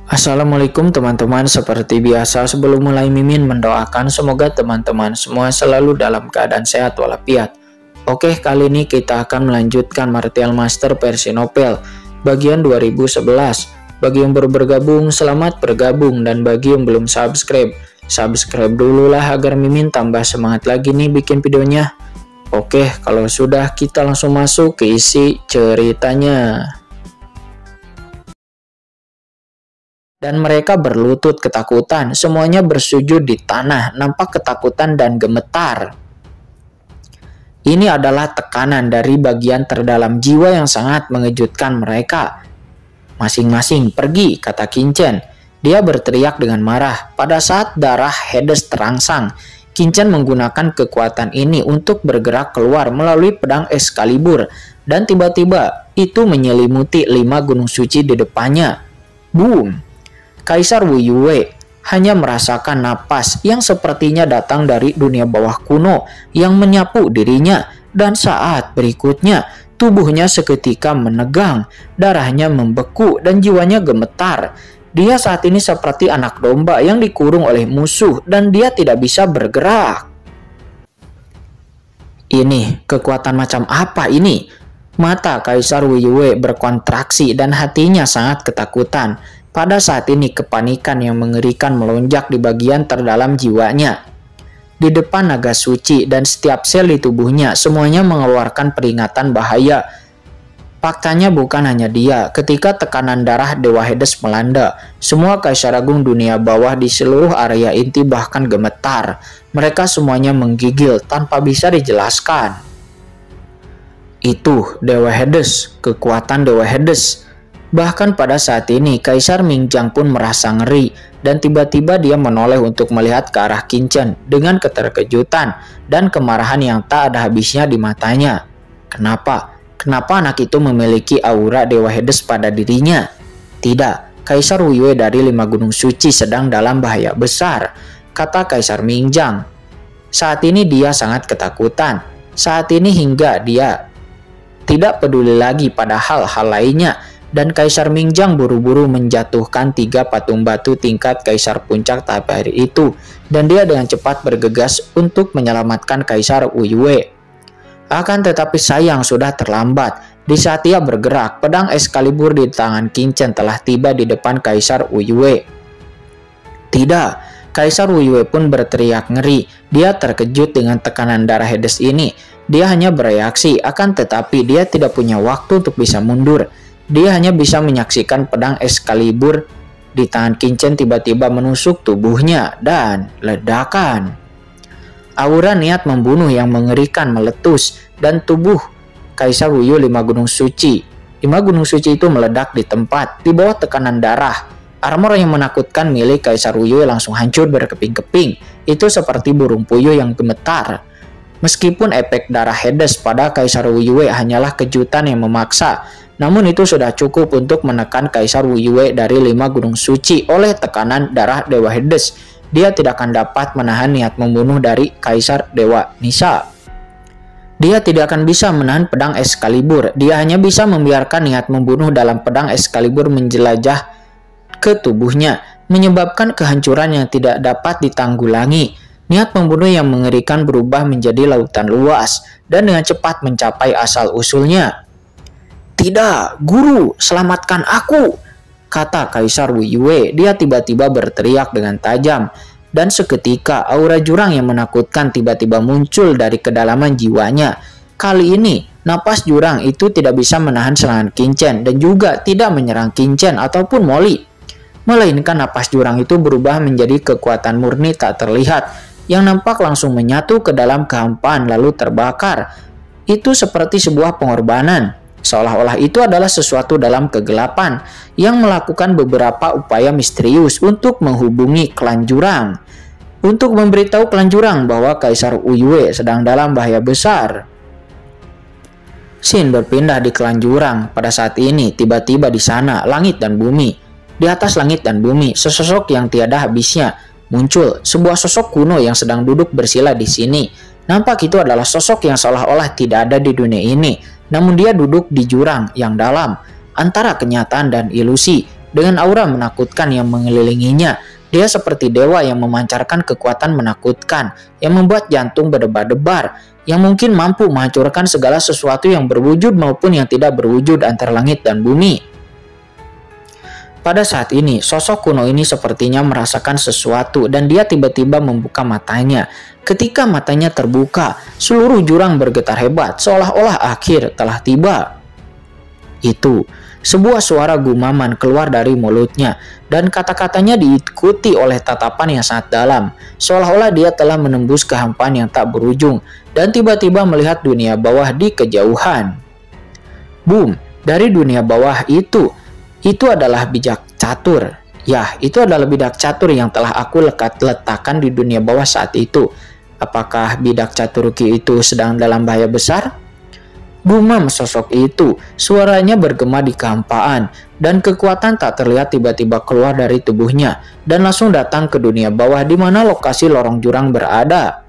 Assalamualaikum teman-teman, seperti biasa sebelum mulai Mimin mendoakan semoga teman-teman semua selalu dalam keadaan sehat walafiat. Oke, kali ini kita akan melanjutkan Martial Master versi novel bagian 2011. Bagi yang baru bergabung, selamat bergabung, dan bagi yang belum subscribe dulu lah agar Mimin tambah semangat lagi nih bikin videonya. Oke, kalau sudah kita langsung masuk ke isi ceritanya. Dan mereka berlutut ketakutan, semuanya bersujud di tanah, nampak ketakutan dan gemetar. Ini adalah tekanan dari bagian terdalam jiwa yang sangat mengejutkan mereka. Masing-masing pergi, kata Qinchen. Dia berteriak dengan marah. Pada saat darah Hades terangsang, Qinchen menggunakan kekuatan ini untuk bergerak keluar melalui pedang Excalibur. Dan tiba-tiba itu menyelimuti 5 gunung suci di depannya. Boom! Kaisar Wu Yue hanya merasakan napas yang sepertinya datang dari dunia bawah kuno yang menyapu dirinya, dan saat berikutnya tubuhnya seketika menegang, darahnya membeku dan jiwanya gemetar. Dia saat ini seperti anak domba yang dikurung oleh musuh dan dia tidak bisa bergerak. Ini kekuatan macam apa ini? Mata Kaisar Wu Yue berkontraksi dan hatinya sangat ketakutan. Pada saat ini kepanikan yang mengerikan melonjak di bagian terdalam jiwanya. Di depan naga suci dan setiap sel di tubuhnya semuanya mengeluarkan peringatan bahaya. Faktanya bukan hanya dia, ketika tekanan darah Dewa Hades melanda, semua Kaisar Agung dunia bawah di seluruh area inti bahkan gemetar. Mereka semuanya menggigil tanpa bisa dijelaskan. Itu Dewa Hades, kekuatan Dewa Hades. Bahkan pada saat ini Kaisar Mingjiang pun merasa ngeri dan tiba-tiba dia menoleh untuk melihat ke arah Qinchen dengan keterkejutan dan kemarahan yang tak ada habisnya di matanya. Kenapa? Kenapa anak itu memiliki aura Dewa Hades pada dirinya? Tidak, Kaisar Wu Yue dari 5 gunung suci sedang dalam bahaya besar, kata Kaisar Mingjiang. Saat ini dia sangat ketakutan. Saat ini hingga dia tidak peduli lagi pada hal-hal lainnya. Dan Kaisar Mingjiang buru-buru menjatuhkan 3 patung batu tingkat Kaisar Puncak tahap hari itu, dan dia dengan cepat bergegas untuk menyelamatkan Kaisar Wu Yue. Akan tetapi sayang sudah terlambat. Di saat ia bergerak, pedang Excalibur di tangan Qinchen telah tiba di depan Kaisar Wu Yue. Tidak, Kaisar Wu Yue pun berteriak ngeri. Dia terkejut dengan tekanan darah Hades ini. Dia hanya bereaksi, akan tetapi dia tidak punya waktu untuk bisa mundur. Dia hanya bisa menyaksikan pedang Excalibur di tangan Qinchen tiba-tiba menusuk tubuhnya dan ledakan. Aura niat membunuh yang mengerikan meletus dan tubuh Kaisar Wu Yue 5 gunung suci. 5 gunung suci itu meledak di tempat di bawah tekanan darah. Armor yang menakutkan milik Kaisar Wu Yue langsung hancur berkeping-keping. Itu seperti burung puyuh yang gemetar. Meskipun efek darah Hades pada Kaisar Wu Yue hanyalah kejutan yang memaksa, namun itu sudah cukup untuk menekan Kaisar Wu Yue dari 5 gunung suci oleh tekanan darah Dewa Hades. Dia tidak akan dapat menahan niat membunuh dari Kaisar Dewa Nisa. Dia tidak akan bisa menahan pedang Excalibur. Dia hanya bisa membiarkan niat membunuh dalam pedang Excalibur menjelajah ke tubuhnya, menyebabkan kehancuran yang tidak dapat ditanggulangi. Niat membunuh yang mengerikan berubah menjadi lautan luas dan dengan cepat mencapai asal-usulnya. Tidak, guru, selamatkan aku, kata Kaisar Wu Yue. Dia tiba-tiba berteriak dengan tajam. Dan seketika aura jurang yang menakutkan tiba-tiba muncul dari kedalaman jiwanya. Kali ini, napas jurang itu tidak bisa menahan serangan Qinchen dan juga tidak menyerang Qinchen ataupun Molly. Melainkan napas jurang itu berubah menjadi kekuatan murni tak terlihat yang nampak langsung menyatu ke dalam kehampaan lalu terbakar. Itu seperti sebuah pengorbanan. Seolah-olah itu adalah sesuatu dalam kegelapan yang melakukan beberapa upaya misterius untuk menghubungi klan jurang. Untuk memberitahu klan jurang bahwa Kaisar Wu Yue sedang dalam bahaya besar. Scene berpindah di klan jurang. Pada saat ini, tiba-tiba di sana, langit dan bumi. Di atas langit dan bumi, sesosok yang tiada habisnya muncul. Sebuah sosok kuno yang sedang duduk bersila di sini. Nampak itu adalah sosok yang seolah-olah tidak ada di dunia ini. Namun dia duduk di jurang yang dalam antara kenyataan dan ilusi. dengan aura menakutkan yang mengelilinginya. Dia seperti dewa yang memancarkan kekuatan menakutkan, yang membuat jantung berdebar-debar, yang mungkin mampu menghancurkan segala sesuatu yang berwujud maupun yang tidak berwujud antara langit dan bumi. Pada saat ini, sosok kuno ini sepertinya merasakan sesuatu dan dia tiba-tiba membuka matanya. Ketika matanya terbuka, seluruh jurang bergetar hebat, seolah-olah akhir telah tiba. Itu, sebuah suara gumaman keluar dari mulutnya, dan kata-katanya diikuti oleh tatapan yang sangat dalam, seolah-olah dia telah menembus kehampaan yang tak berujung, dan tiba-tiba melihat dunia bawah di kejauhan. Boom, dari dunia bawah itu adalah bijak catur. Ya, itu adalah bidak catur yang telah aku letakkan di dunia bawah saat itu. Apakah bidak caturki itu sedang dalam bahaya besar? Gumam sosok itu, suaranya bergema di kehampaan, dan kekuatan tak terlihat tiba-tiba keluar dari tubuhnya, dan langsung datang ke dunia bawah di mana lokasi lorong jurang berada.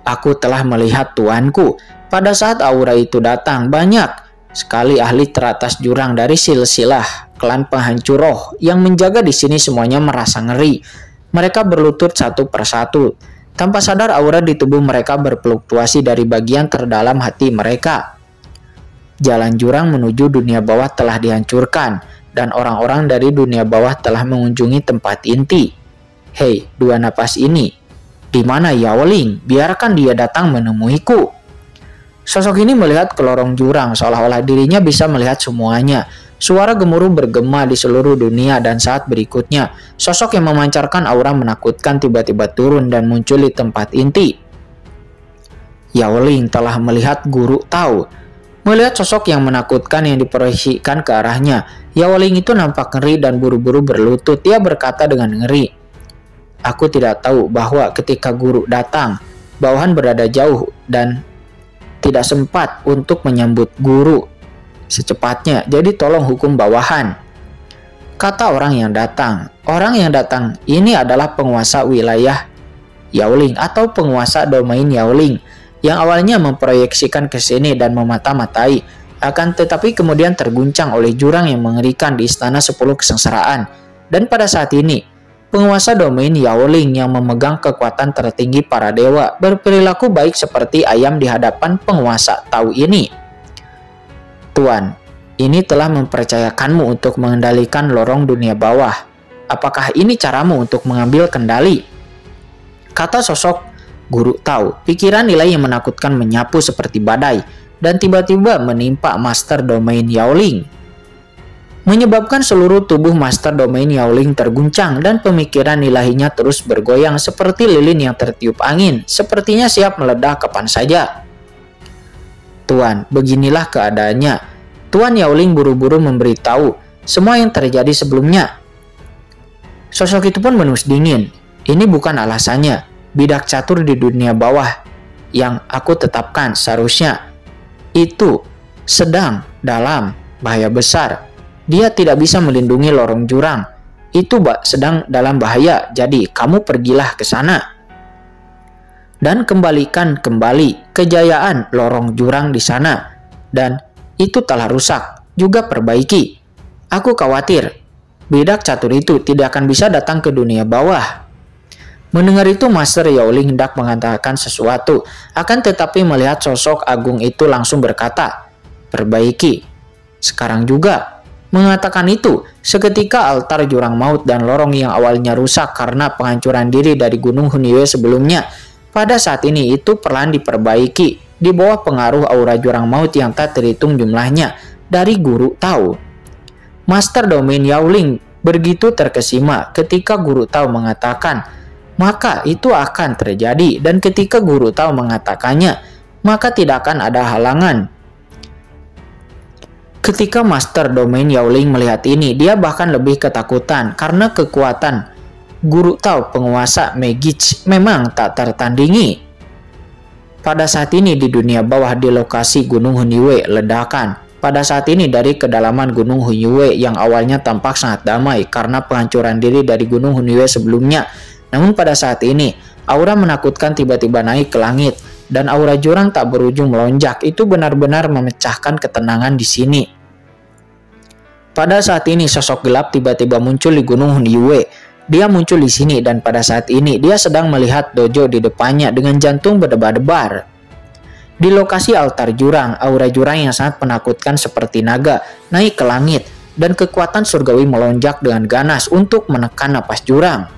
Aku telah melihat tuanku. Pada saat aura itu datang, banyak sekali ahli teratas jurang dari silsilah klan penghancur roh yang menjaga di sini semuanya merasa ngeri. Mereka berlutut satu persatu. Tanpa sadar aura di tubuh mereka berfluktuasi dari bagian terdalam hati mereka. Jalan jurang menuju dunia bawah telah dihancurkan dan orang-orang dari dunia bawah telah mengunjungi tempat inti. Hei, dua napas ini. Di mana Yao Ling? Biarkan dia datang menemuiku. Sosok ini melihat ke lorong jurang seolah-olah dirinya bisa melihat semuanya. Suara gemuruh bergema di seluruh dunia dan saat berikutnya, sosok yang memancarkan aura menakutkan tiba-tiba turun dan muncul di tempat inti. Yao Ling telah melihat Guru Tao. Melihat sosok yang menakutkan yang diproyeksikan ke arahnya, Yao Ling itu nampak ngeri dan buru-buru berlutut. Dia berkata dengan ngeri, "Aku tidak tahu bahwa ketika Guru datang, bawahan berada jauh dan tidak sempat untuk menyambut Guru secepatnya, jadi tolong hukum bawahan," kata orang yang datang. Orang yang datang ini adalah penguasa wilayah Yao Ling atau penguasa domain Yao Ling yang awalnya memproyeksikan ke sini dan memata-matai, akan tetapi kemudian terguncang oleh jurang yang mengerikan di Istana 10 Kesengsaraan. Dan pada saat ini, penguasa domain Yao Ling yang memegang kekuatan tertinggi para dewa berperilaku baik seperti ayam di hadapan penguasa Tao ini. "Tuan, ini telah mempercayakanmu untuk mengendalikan lorong dunia bawah. Apakah ini caramu untuk mengambil kendali?" kata sosok Guru Tao. Pikiran nilai yang menakutkan menyapu seperti badai dan tiba-tiba menimpa Master Domain Yao Ling, menyebabkan seluruh tubuh Master Domain Yao Ling terguncang dan pemikiran ilahinya terus bergoyang seperti lilin yang tertiup angin, sepertinya siap meledak kapan saja. "Tuan, beginilah keadaannya." Tuan Yao Ling buru-buru memberitahu semua yang terjadi sebelumnya. Sosok itu pun menus dingin. Ini bukan alasannya. Bidak catur di dunia bawah yang aku tetapkan seharusnya itu sedang dalam bahaya besar. Dia tidak bisa melindungi lorong jurang. Itu sedang dalam bahaya, jadi kamu pergilah ke sana dan kembalikan kembali kejayaan lorong jurang di sana, dan itu telah rusak, juga perbaiki. Aku khawatir bidak catur itu tidak akan bisa datang ke dunia bawah. Mendengar itu, Master Yao Ling hendak mengatakan sesuatu, akan tetapi melihat sosok agung itu langsung berkata, "Perbaiki sekarang juga." Mengatakan itu, seketika altar jurang maut dan lorong yang awalnya rusak karena penghancuran diri dari Gunung Hunyue sebelumnya, pada saat ini itu perlahan diperbaiki di bawah pengaruh aura jurang maut yang tak terhitung jumlahnya dari Guru Tao. Master Domain Yao Ling begitu terkesima ketika Guru Tao mengatakan, maka itu akan terjadi, dan ketika Guru Tao mengatakannya, maka tidak akan ada halangan. Ketika Master Domain Yao Ling melihat ini, dia bahkan lebih ketakutan karena kekuatan Guru Tao penguasa Megich memang tak tertandingi. Pada saat ini di dunia bawah di lokasi Gunung Hunyue ledakan. Pada saat ini dari kedalaman Gunung Hunyue yang awalnya tampak sangat damai karena penghancuran diri dari Gunung Hunyue sebelumnya. Namun pada saat ini aura menakutkan tiba-tiba naik ke langit dan aura jurang tak berujung melonjak. Itu benar-benar memecahkan ketenangan di sini. Pada saat ini sosok gelap tiba-tiba muncul di Gunung Hunyue. Dia muncul di sini dan pada saat ini dia sedang melihat dojo di depannya dengan jantung berdebar-debar. Di lokasi altar jurang, aura jurang yang sangat menakutkan seperti naga naik ke langit dan kekuatan surgawi melonjak dengan ganas untuk menekan napas jurang.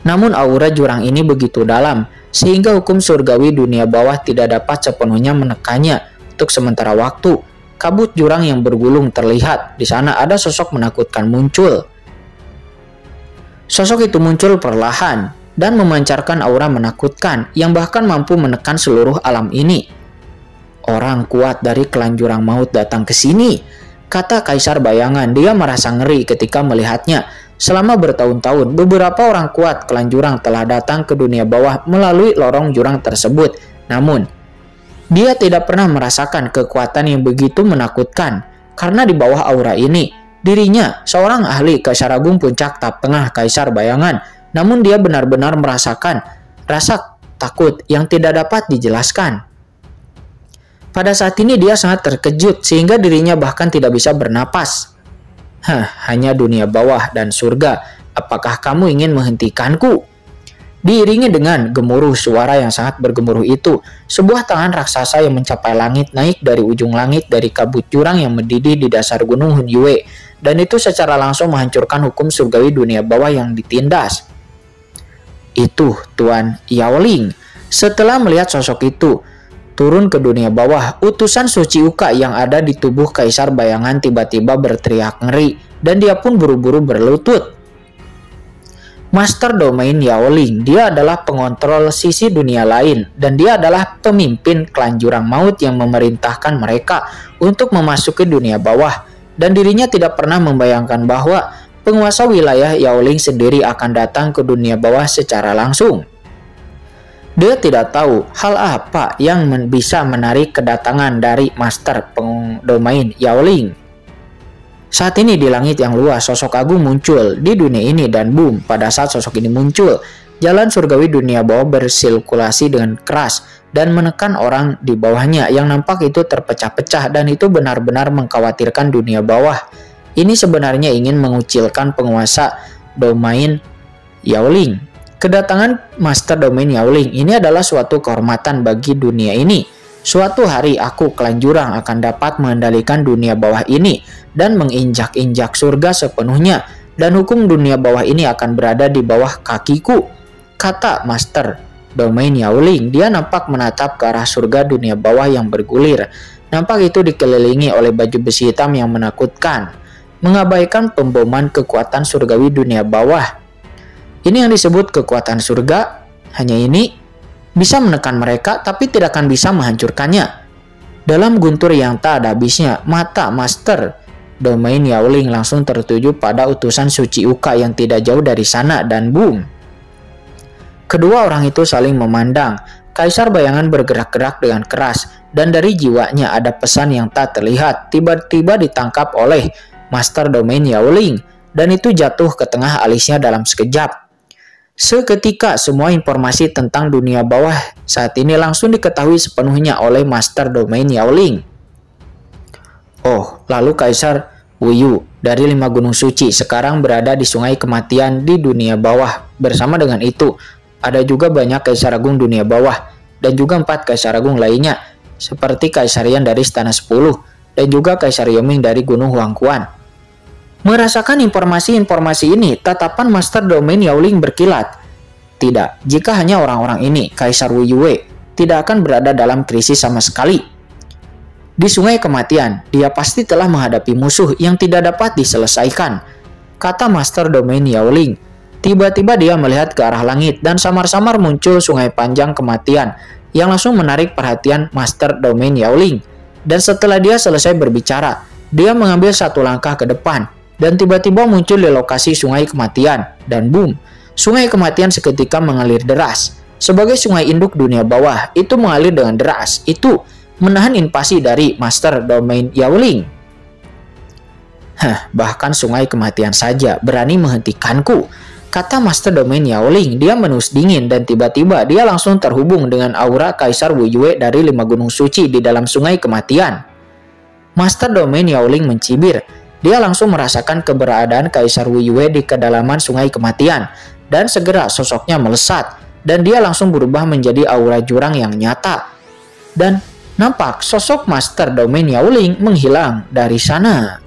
Namun aura jurang ini begitu dalam sehingga hukum surgawi dunia bawah tidak dapat sepenuhnya menekannya untuk sementara waktu. Kabut jurang yang bergulung terlihat. Di sana ada sosok menakutkan muncul. Sosok itu muncul perlahan dan memancarkan aura menakutkan yang bahkan mampu menekan seluruh alam ini. Orang kuat dari klan jurang maut datang ke sini, kata Kaisar Bayangan. Dia merasa ngeri ketika melihatnya. Selama bertahun-tahun, beberapa orang kuat klan jurang telah datang ke dunia bawah melalui lorong jurang tersebut. Namun, dia tidak pernah merasakan kekuatan yang begitu menakutkan karena di bawah aura ini, dirinya seorang ahli Kaisar Agung Puncak Tahap Tengah Kaisar Bayangan, namun dia benar-benar merasakan rasa takut yang tidak dapat dijelaskan. Pada saat ini dia sangat terkejut sehingga dirinya bahkan tidak bisa bernapas. Hanya dunia bawah dan surga. Apakah kamu ingin menghentikanku? Diiringi dengan gemuruh suara yang sangat bergemuruh itu, sebuah tangan raksasa yang mencapai langit naik dari ujung langit dari kabut jurang yang mendidih di dasar gunung Hunyue, dan itu secara langsung menghancurkan hukum surgawi dunia bawah yang ditindas. Itu Tuan Yaoling. Setelah melihat sosok itu turun ke dunia bawah, utusan suci Uka yang ada di tubuh Kaisar Bayangan tiba-tiba berteriak ngeri, dan dia pun buru-buru berlutut. Master Domain Yaoling, dia adalah pengontrol sisi dunia lain dan dia adalah pemimpin klan jurang maut yang memerintahkan mereka untuk memasuki dunia bawah, dan dirinya tidak pernah membayangkan bahwa penguasa wilayah Yaoling sendiri akan datang ke dunia bawah secara langsung. Dia tidak tahu hal apa yang bisa menarik kedatangan dari Master Domain Yaoling. Saat ini di langit yang luas, sosok agung muncul di dunia ini dan boom, pada saat sosok ini muncul, jalan surgawi dunia bawah bersirkulasi dengan keras dan menekan orang di bawahnya yang nampak itu terpecah-pecah, dan itu benar-benar mengkhawatirkan dunia bawah. Ini sebenarnya ingin mengucilkan penguasa Domain Yaoling. Kedatangan Master Domain Yaoling ini adalah suatu kehormatan bagi dunia ini. Suatu hari aku klan jurang akan dapat mengendalikan dunia bawah ini dan menginjak-injak surga sepenuhnya, dan hukum dunia bawah ini akan berada di bawah kakiku, kata Master Domain Yaoling. Dia nampak menatap ke arah surga dunia bawah yang bergulir. Nampak itu dikelilingi oleh baju besi hitam yang menakutkan, mengabaikan pemboman kekuatan surgawi dunia bawah. Ini yang disebut kekuatan surga. Hanya ini bisa menekan mereka tapi tidak akan bisa menghancurkannya. Dalam guntur yang tak ada habisnya, mata Master Domain Yaoling langsung tertuju pada utusan suci Uka yang tidak jauh dari sana, dan boom. Kedua orang itu saling memandang. Kaisar Bayangan bergerak-gerak dengan keras dan dari jiwanya ada pesan yang tak terlihat tiba-tiba ditangkap oleh Master Domain Yaoling, dan itu jatuh ke tengah alisnya dalam sekejap. Seketika semua informasi tentang dunia bawah saat ini langsung diketahui sepenuhnya oleh Master Domain Yaoling. Oh, lalu Kaisar Wuyu dari 5 gunung suci sekarang berada di sungai kematian di dunia bawah. Bersama dengan itu, ada juga banyak Kaisar Agung dunia bawah dan juga 4 Kaisar Agung lainnya seperti Kaisar Yan dari Istana 10 dan juga Kaisar Yoming dari Gunung Huangquan. Merasakan informasi-informasi ini, tatapan Master Domain Yaoling berkilat. Tidak, jika hanya orang-orang ini, Kaisar Wuyue tidak akan berada dalam krisis sama sekali. Di sungai kematian, dia pasti telah menghadapi musuh yang tidak dapat diselesaikan, kata Master Domain Yaoling. Tiba-tiba dia melihat ke arah langit dan samar-samar muncul sungai panjang kematian yang langsung menarik perhatian Master Domain Yaoling. Dan setelah dia selesai berbicara, dia mengambil satu langkah ke depan dan tiba-tiba muncul di lokasi sungai kematian, dan boom, sungai kematian seketika mengalir deras. Sebagai sungai induk dunia bawah, itu mengalir dengan deras. Itu menahan invasi dari Master Domain Yaoling. Bahkan sungai kematian saja berani menghentikanku, kata Master Domain Yaoling. Dia menus dingin dan tiba-tiba dia langsung terhubung dengan aura Kaisar Wuyue dari 5 gunung suci di dalam sungai kematian. Master Domain Yaoling mencibir. Dia langsung merasakan keberadaan Kaisar Wiyue di kedalaman sungai kematian, dan segera sosoknya melesat, dan dia langsung berubah menjadi aura jurang yang nyata. Dan nampak sosok Master Domain Yaoling menghilang dari sana.